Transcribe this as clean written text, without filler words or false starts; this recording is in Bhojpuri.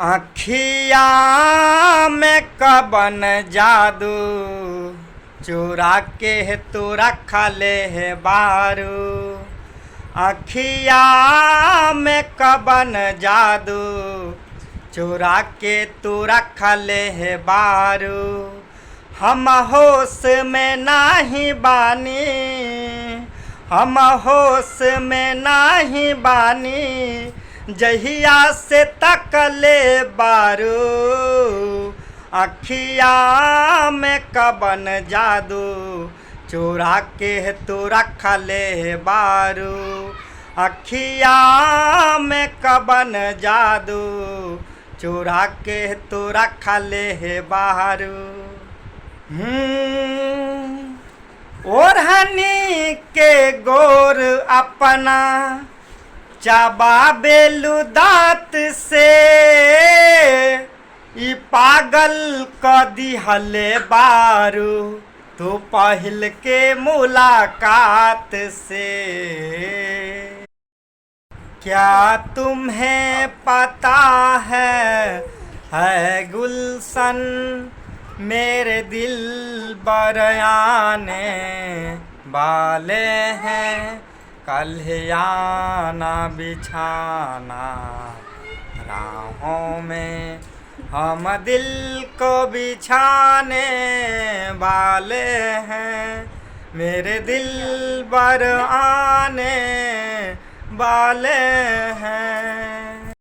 आँखिया में कबन जादू चुरा के तू रख ले है बारू। आँखिया में कबन जादू चुरा के तू रख ले है बारू। हम होश में नाही बानी, हम होश में नाही बानी, जहिया से तकले बारू। अखिया में कबन जादू चुरा के तू रख ले बारू। अखिया में कबन जादू चुरा के तू रख ले बारू। ओढ़नी के गोर अपना चबाबेलु दाँत से, ई पागल क दिहले बारू तू पहिल के मुलाकात से। क्या तुम्हें पता है गुलशन मेरे दिल बरयाने वाले हैं। कल आना बिछाना राहों में, हम दिल को बिछाने वाले हैं। मेरे दिल बर आने वाले हैं।